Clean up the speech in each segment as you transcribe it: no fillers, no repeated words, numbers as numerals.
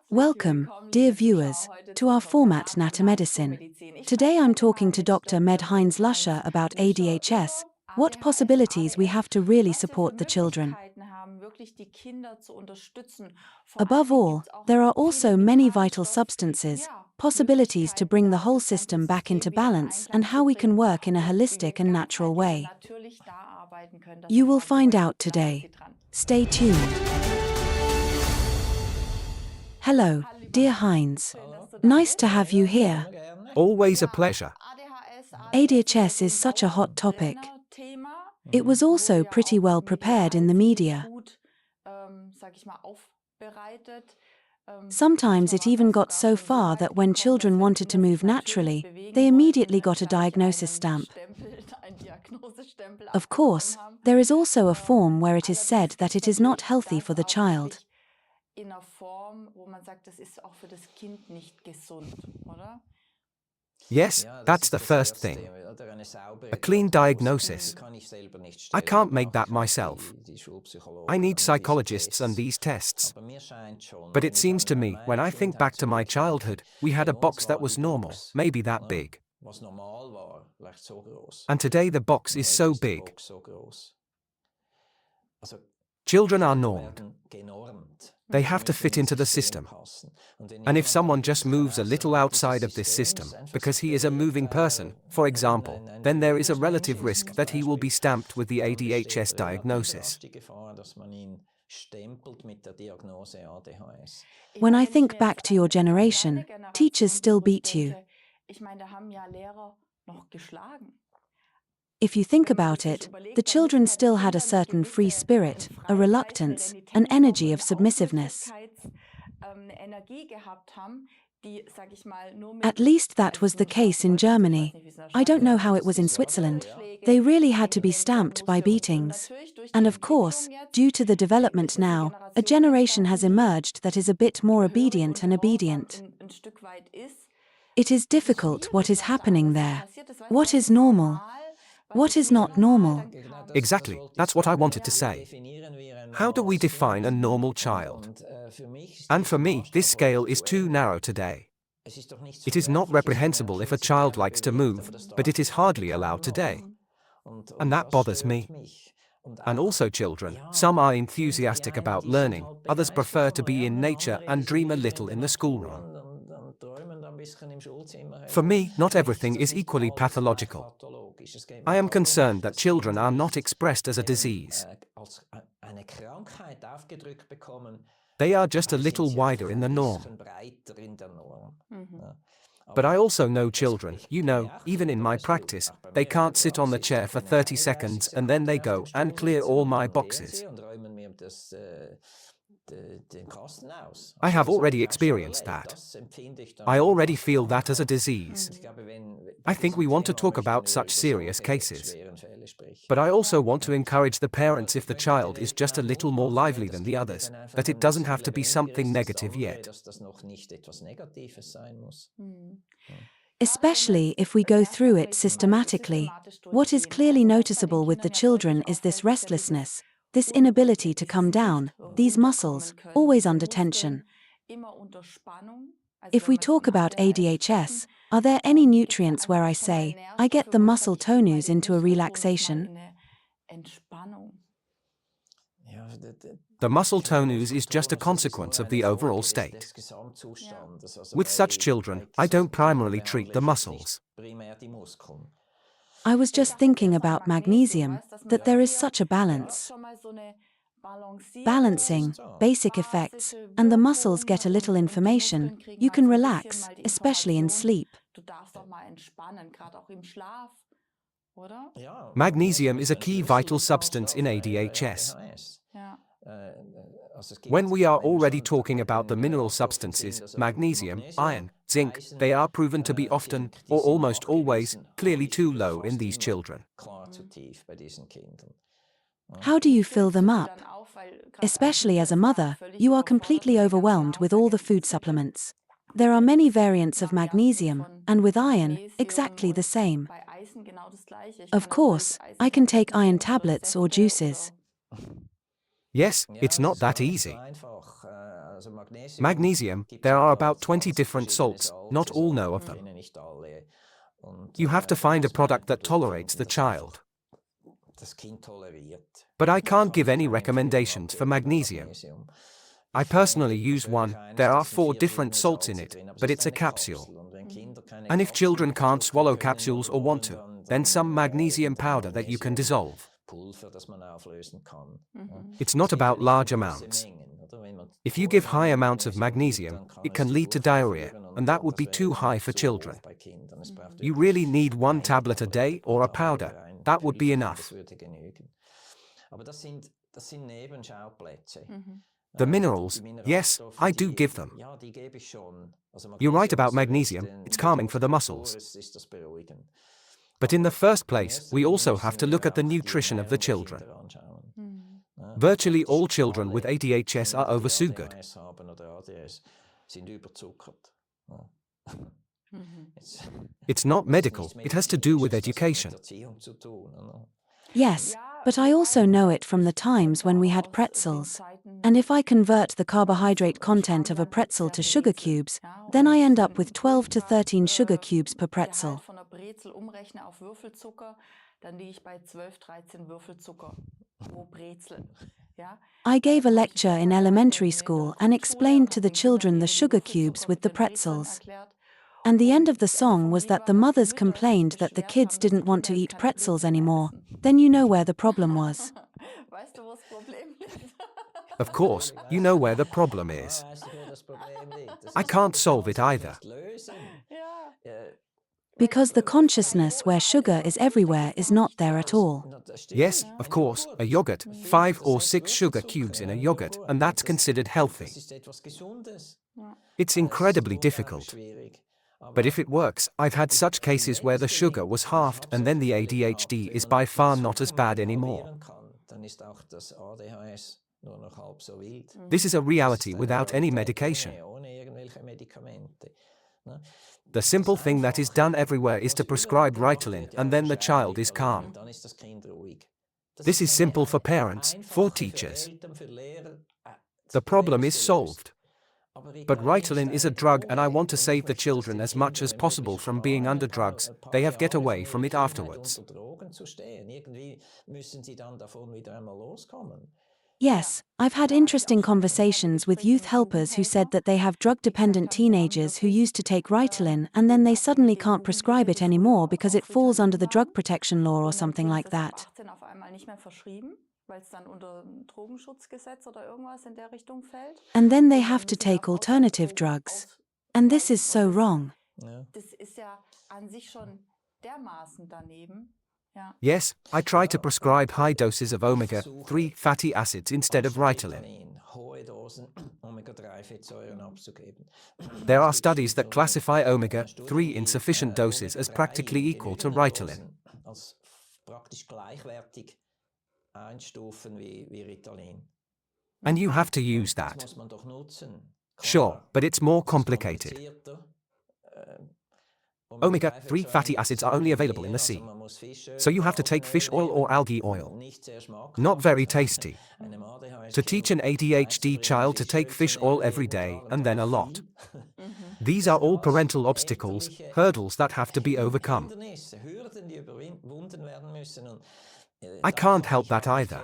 Welcome, dear viewers, to our format NaturalMEDICINE. Today I'm talking to Dr. Med Heinz Lüscher about ADHS, what possibilities we have to really support the children. Above all, there are also many vital substances, possibilities to bring the whole system back into balance and how we can work in a holistic and natural way. You will find out today. Stay tuned. Hello, dear Heinz. Nice to have you here. Always a pleasure. ADHS is such a hot topic. It was also pretty well prepared in the media. Sometimes it even got so far that when children wanted to move naturally, they immediately got a diagnosis stamp. Of course, there is also a form where it is said that it is not healthy for the child. Yes, that's the first thing. A clean diagnosis. I can't make that myself. I need psychologists and these tests. But it seems to me, when I think back to my childhood, we had a box that was normal, maybe that big. And today the box is so big. Children are normed. They have to fit into the system. And if someone just moves a little outside of this system, because he is a moving person, for example, then there is a relative risk that he will be stamped with the ADHS diagnosis. When I think back to your generation, teachers still beat you. If you think about it, the children still had a certain free spirit, a reluctance, an energy of submissiveness. At least that was the case in Germany. I don't know how it was in Switzerland. They really had to be stamped by beatings. And of course, due to the development now, a generation has emerged that is a bit more obedient and obedient. It is difficult what is happening there. What is normal? What is not normal? Exactly, that's what I wanted to say. How do we define a normal child? And for me, this scale is too narrow today. It is not reprehensible if a child likes to move, but it is hardly allowed today. And that bothers me. And also children, some are enthusiastic about learning, others prefer to be in nature and dream a little in the schoolroom. For me, not everything is equally pathological. I am concerned that children are not expressed as a disease. They are just a little wider in the norm. But I also know children, even in my practice, they can't sit on the chair for 30 seconds and then they go and clear all my boxes. I have already experienced that. I already feel that as a disease. I think we want to talk about such serious cases. But I also want to encourage the parents if the child is just a little more lively than the others, that it doesn't have to be something negative yet. Especially if we go through it systematically. What is clearly noticeable with the children is this restlessness, this inability to come down, these muscles, always under tension. If we talk about ADHS, are there any nutrients where I say, I get the muscle tonus into a relaxation? The muscle tonus is just a consequence of the overall state. With such children, I don't primarily treat the muscles. I was just thinking about magnesium, that there is such a balance. Balancing, basic effects, and the muscles get a little information, you can relax, especially in sleep. Magnesium is a key vital substance in ADHS. When we are already talking about the mineral substances, magnesium, iron, zinc, they are proven to be often, or almost always, clearly too low in these children. How do you fill them up? Especially as a mother, you are completely overwhelmed with all the food supplements. There are many variants of magnesium, and with iron, exactly the same. Of course, I can take iron tablets or juices. Yes, it's not that easy. Magnesium, there are about 20 different salts, not all know of them. You have to find a product that tolerates the child. But I can't give any recommendations for magnesium. I personally use one. There are 4 different salts in it, but it's a capsule. And if children can't swallow capsules or want to, then some magnesium powder that you can dissolve. It's not about large amounts. If you give high amounts of magnesium, it can lead to diarrhea, and that would be too high for children. You really need 1 tablet a day or a powder. That would be enough. The minerals, yes, I do give them. You're right about magnesium, it's calming for the muscles. But in the first place, we also have to look at the nutrition of the children. Virtually all children with ADHD are oversugared. It's not medical, it has to do with education. Yes, but I also know it from the times when we had pretzels. And if I convert the carbohydrate content of a pretzel to sugar cubes, then I end up with 12 to 13 sugar cubes per pretzel. I gave a lecture in elementary school and explained to the children the sugar cubes with the pretzels. And the end of the song was that the mothers complained that the kids didn't want to eat pretzels anymore. Then you know where the problem was. Of course, you know where the problem is. I can't solve it either. Because the consciousness where sugar is everywhere is not there at all. Yes, of course, a yogurt, 5 or 6 sugar cubes in a yogurt, and that's considered healthy. It's incredibly difficult. But if it works, I've had such cases where the sugar was halved and then the ADHD is by far not as bad anymore. This is a reality without any medication. The simple thing that is done everywhere is to prescribe Ritalin and then the child is calm. This is simple for parents, for teachers. The problem is solved. But Ritalin is a drug and I want to save the children as much as possible from being under drugs. They have to get away from it afterwards. Yes, I've had interesting conversations with youth helpers who said that they have drug-dependent teenagers who used to take Ritalin and then they suddenly can't prescribe it anymore because it falls under the drug protection law or something like that. And then they have to take alternative drugs. And this is so wrong. Yes, I try to prescribe high doses of omega-3 fatty acids instead of Ritalin. There are studies that classify omega-3 in sufficient doses as practically equal to Ritalin. And you have to use that. Sure, but it's more complicated. Omega-3 fatty acids are only available in the sea. So you have to take fish oil or algae oil. Not very tasty. To teach an ADHD child to take fish oil every day and then a lot. These are all parental obstacles, hurdles that have to be overcome. I can't help that either.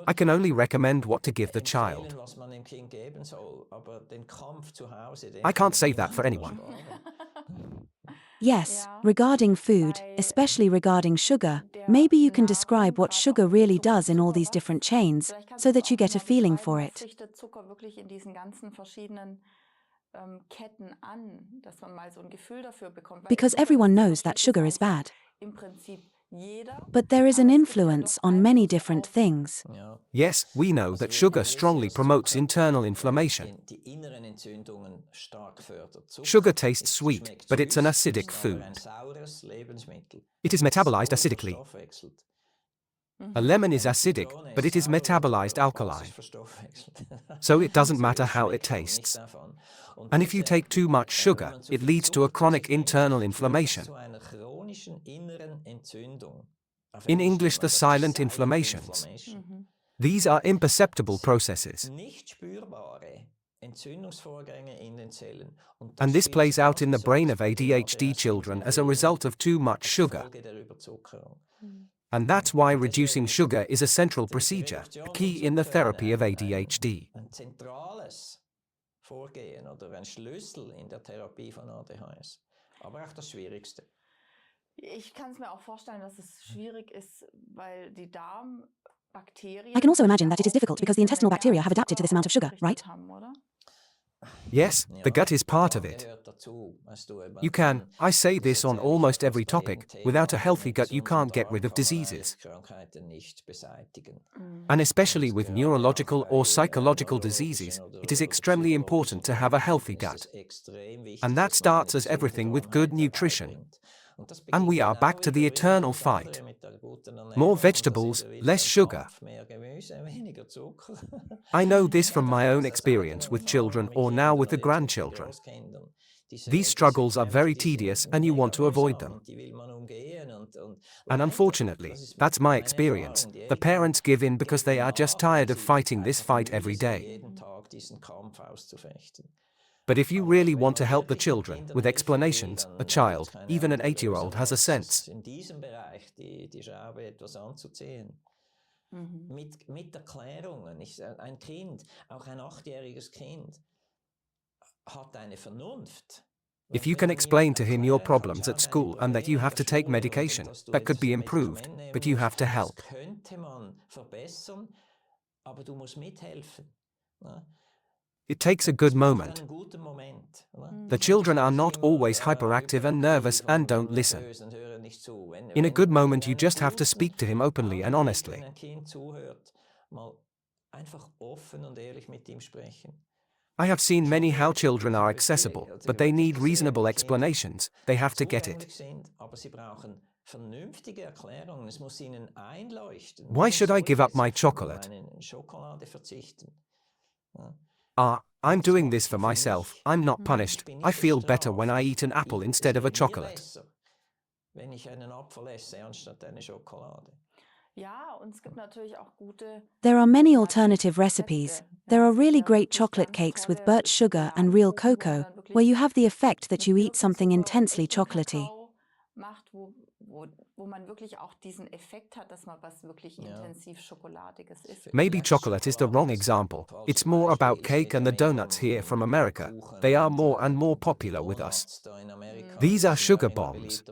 I can only recommend what to give the child. I can't say that for anyone. Yes, regarding food, especially regarding sugar, maybe you can describe what sugar really does in all these different chains, so that you get a feeling for it. Because everyone knows that sugar is bad. But there is an influence on many different things. Yes, we know that sugar strongly promotes internal inflammation. Sugar tastes sweet, but it's an acidic food. It is metabolized acidically. A lemon is acidic, but it is metabolized alkaline. So it doesn't matter how it tastes. And if you take too much sugar, it leads to a chronic internal inflammation. In English, the silent inflammations. These are imperceptible processes. And this plays out in the brain of ADHD children as a result of too much sugar. And that's why reducing sugar is a central procedure, a key in the therapy of ADHD. I can also imagine that it is difficult because the intestinal bacteria have adapted to this amount of sugar, right? Yes, the gut is part of it. You can, I say this on almost every topic, without a healthy gut you can't get rid of diseases. And especially with neurological or psychological diseases, it is extremely important to have a healthy gut. And that starts as everything with good nutrition. And we are back to the eternal fight. More vegetables, less sugar. I know this from my own experience with children or now with the grandchildren. These struggles are very tedious and you want to avoid them. And unfortunately, that's my experience. The parents give in because they are just tired of fighting this fight every day. But if you really want to help the children, with explanations, a child, even an 8-year-old has a sense. If you can explain to him your problems at school and that you have to take medication, that could be improved, but you have to help. It takes a good moment. The children are not always hyperactive and nervous and don't listen. In a good moment you just have to speak to him openly and honestly. I have seen many how children are accessible, but they need reasonable explanations. They have to get it. Why should I give up my chocolate? I'm doing this for myself. I'm not punished. I feel better when I eat an apple instead of a chocolate. There are many alternative recipes. There are really great chocolate cakes with birch sugar and real cocoa, where you have the effect that you eat something intensely chocolatey. Maybe chocolate is the wrong example. It's more about cake and the donuts here from America. They are more and more popular with us. These are sugar bombs.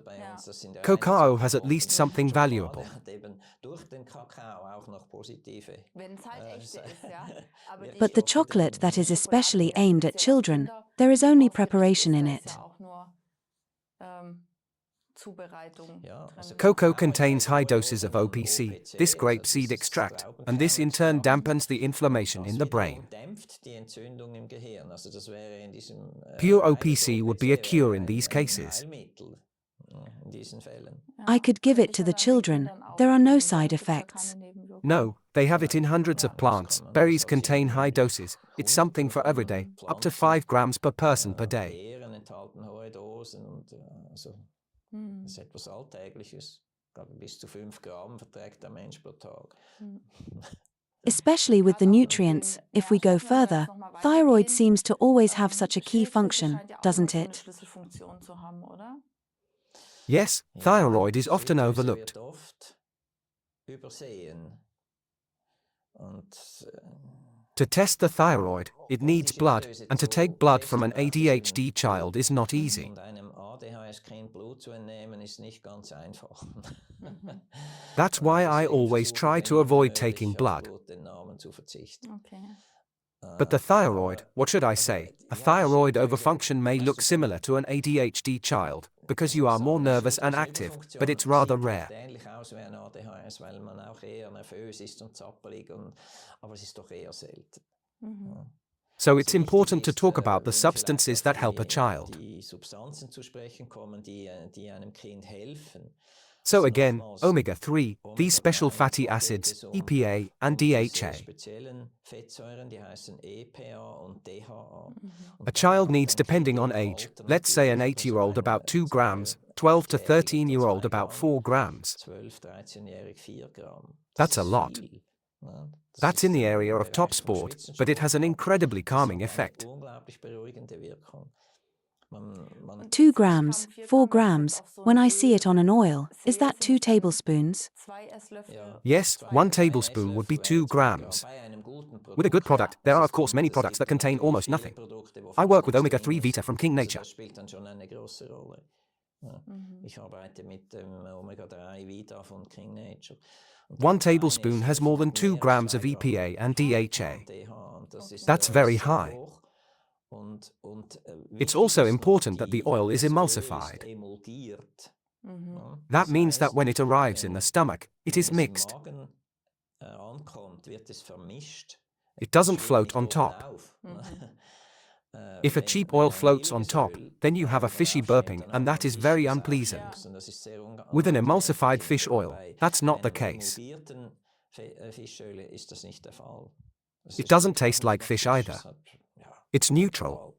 Cacao has at least something valuable. But the chocolate that is especially aimed at children, there is only preparation in it. Cocoa contains high doses of OPC, this grapeseed extract, and this in turn dampens the inflammation in the brain. Pure OPC would be a cure in these cases. I could give it to the children. There are no side effects. No, they have it in hundreds of plants. Berries contain high doses. It's something for every day, up to 5 grams per person per day. Especially with the nutrients, if we go further, thyroid seems to always have such a key function, doesn't it? Yes, thyroid is often overlooked. To test the thyroid, it needs blood, and to take blood from an ADHD child is not easy. That's why I always try to avoid taking blood. But the thyroid, what should I say? A thyroid overfunction may look similar to an ADHD child, because you are more nervous and active, but it's rather rare. So it's important to talk about the substances that help a child. So again, omega-3, these special fatty acids, EPA and DHA. A child needs, depending on age, let's say an 8-year-old about 2 grams, 12 to 13-year-old about 4 grams. That's a lot. That's in the area of top sport, but it has an incredibly calming effect. 2 grams, 4 grams, when I see it on an oil, is that 2 tablespoons? Yes, 1 tablespoon would be 2 grams. With a good product, there are of course many products that contain almost nothing. I work with omega-3 Vita from Kingnature. Ich arbeite mit dem Omega-3 Vita von Kingnature. 1 tablespoon has more than 2 grams of EPA and DHA. That's very high. It's also important that the oil is emulsified. That means that when it arrives in the stomach, it is mixed. It doesn't float on top. If a cheap oil floats on top, then you have a fishy burping, and that is very unpleasant. With an emulsified fish oil, that's not the case. It doesn't taste like fish either. It's neutral.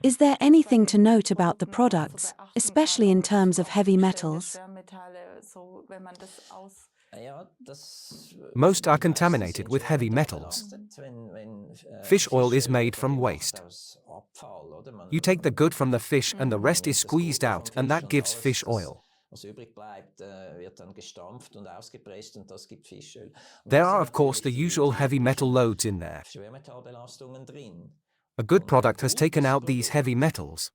Is there anything to note about the products, especially in terms of heavy metals? Most are contaminated with heavy metals. Fish oil is made from waste. You take the good from the fish and the rest is squeezed out, and that gives fish oil. There are of course the usual heavy metal loads in there. A good product has taken out these heavy metals.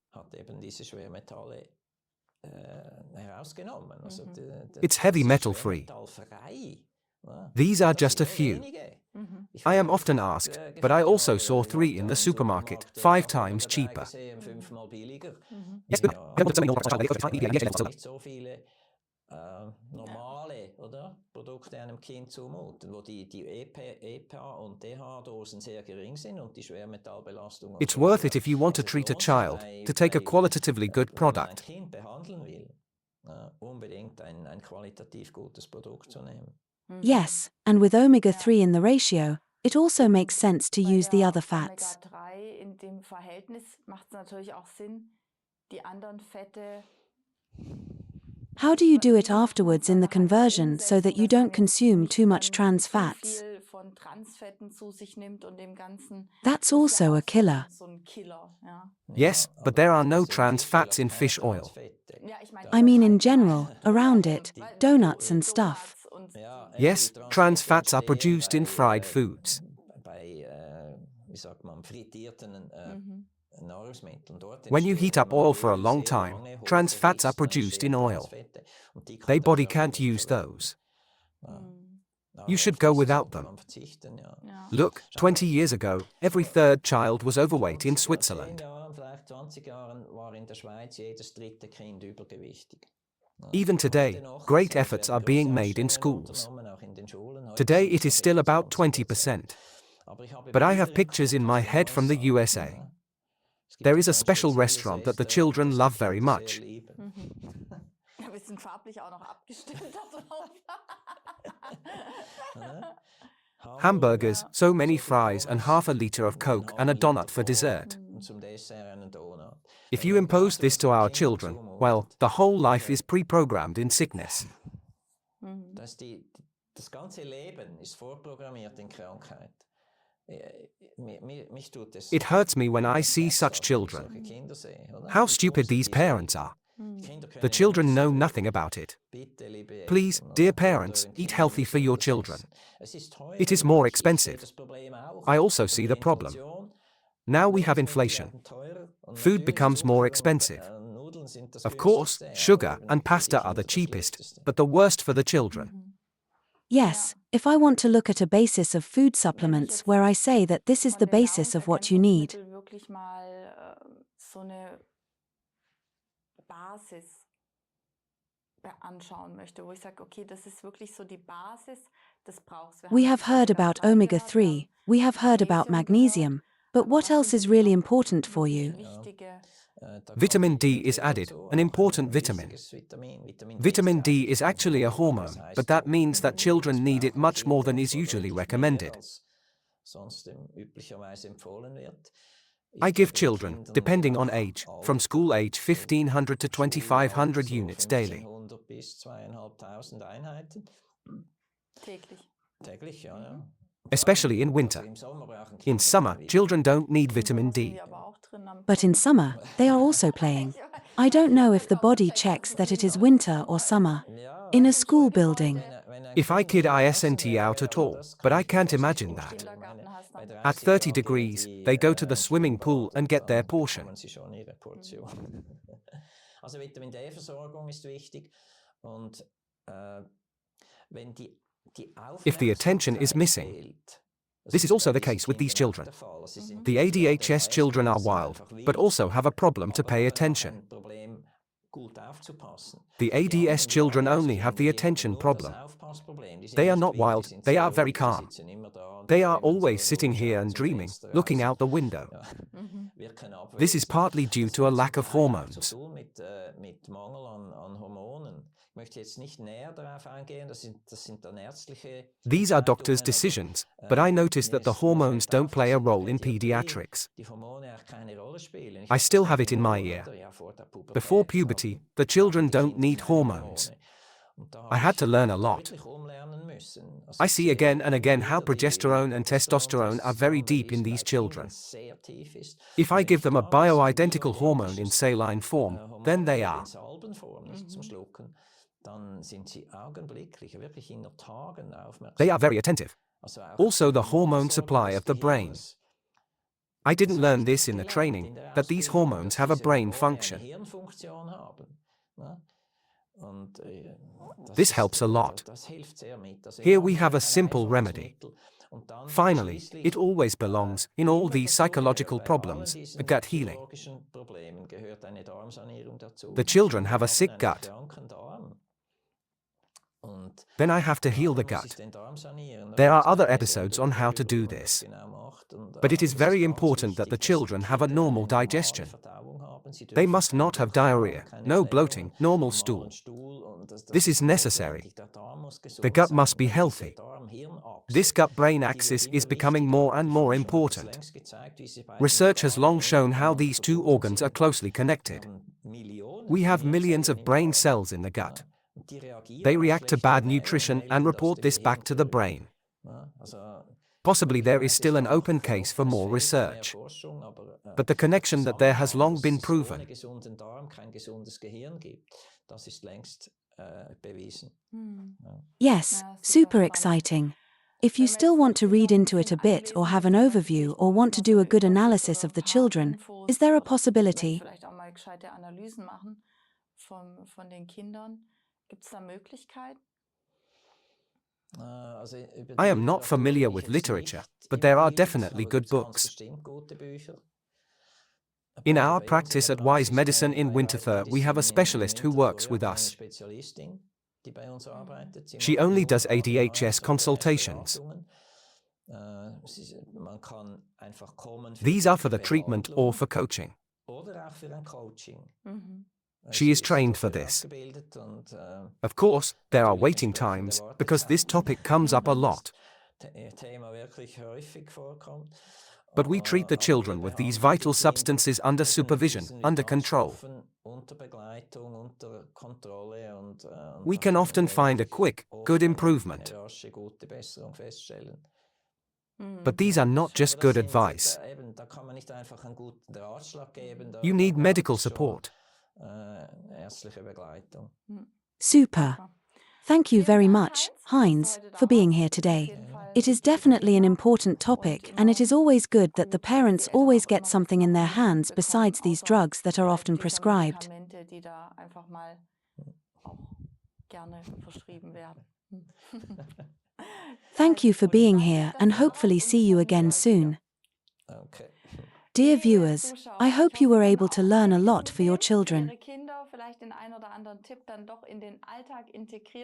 It's heavy metal free. These are just a few. I am often asked, but I also saw 3 in the supermarket, 5 times cheaper. Normale, oder? Produkte einem Kind zumuten, wo die EPA und DH-Dosen sehr gering sind und die Schwermetallbelastung. It's worth it if you want to treat a child, to take a qualitatively good product. Wenn man ein Kind behandeln will, unbedingt ein qualitativ gutes Produkt zu nehmen. Yes, and with omega-3 in the ratio, it also makes sense to use the other fats. Omega-3 in dem Verhältnis macht es natürlich auch Sinn, die anderen Fette. How do you do it afterwards in the conversion so that you don't consume too much trans fats? That's also a killer. Yes, but there are no trans fats in fish oil. I mean in general, around it, donuts and stuff. Yes, trans fats are produced in fried foods. When you heat up oil for a long time, trans fats are produced in oil. Their body can't use those. You should go without them. Look, 20 years ago, every 3rd child was overweight in Switzerland. Even today, great efforts are being made in schools. Today it is still about 20%. But I have pictures in my head from the USA. There is a special restaurant that the children love very much. Hamburgers, so many fries and half a liter of Coke and a donut for dessert. If you impose this to our children, well, the whole life is pre-programmed in sickness. Das ganze Leben ist vorprogrammiert in Krankheit. It hurts me when I see such children. How stupid these parents are. The children know nothing about it. Please, dear parents, eat healthy for your children. It is more expensive. I also see the problem. Now we have inflation. Food becomes more expensive. Of course, sugar and pasta are the cheapest, but the worst for the children. Yes, if I want to look at a basis of food supplements where I say that this is the basis of what you need. We have heard about omega-3, we have heard about magnesium, but what else is really important for you? Vitamin D is added, an important vitamin. Vitamin D is actually a hormone, but that means that children need it much more than is usually recommended. I give children, depending on age, from school age 1500 to 2500 units daily. Täglich, ja, ja. especially in winter. In summer, children don't need vitamin D. But in summer, they are also playing. I don't know if the body checks that it is winter or summer. In a school building. If I kid isn't out at all, but I can't imagine that. At 30 degrees, they go to the swimming pool and get their portion. Also Vitamin D-Versorgung ist wichtig und wenn die If the attention is missing, this is also the case with these children. The ADHS children are wild, but also have a problem to pay attention. The ADS children only have the attention problem. They are not wild, they are very calm. They are always sitting here and dreaming, looking out the window. This is partly due to a lack of hormones. These are doctors' decisions, but I notice that the hormones don't play a role in pediatrics. I still have it in my ear. Before puberty, the children don't need hormones. I had to learn a lot. I see again and again how progesterone and testosterone are very deep in these children. If I give them a bioidentical hormone in saline form, then they are. They are very attentive. Also the hormone supply of the brain. I didn't learn this in the training, that these hormones have a brain function. This helps a lot. Here we have a simple remedy. Finally, it always belongs, in all these psychological problems, a gut healing. The children have a sick gut. Then I have to heal the gut. There are other episodes on how to do this. But it is very important that the children have a normal digestion. They must not have diarrhea, no bloating, normal stool. This is necessary. The gut must be healthy. This gut-brain axis is becoming more and more important. Research has long shown how these two organs are closely connected. We have millions of brain cells in the gut. They react to bad nutrition and report this back to the brain. Possibly there is still an open case for more research. But the connection that there has long been proven. Yes, super exciting. If you still want to read into it a bit or have an overview or want to do a good analysis of the children, is there a possibility? I am not familiar with literature, but there are definitely good books. In our practice at Wise Medicine in Winterthur, we have a specialist who works with us. She only does ADHS consultations. These are for the treatment or for coaching. She is trained for this. Of course, there are waiting times, because this topic comes up a lot. But we treat the children with these vital substances under supervision, under control. We can often find a quick, good improvement. But these are not just good advice. You need medical support. Super. Thank you very much, Heinz, for being here today. It is definitely an important topic, and it is always good that the parents always get something in their hands besides these drugs that are often prescribed. Thank you for being here, and hopefully see you again soon. Dear viewers, I hope you were able to learn a lot for your children.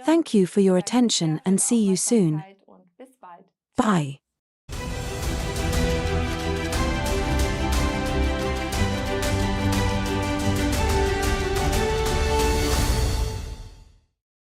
Thank you for your attention and see you soon. Bye.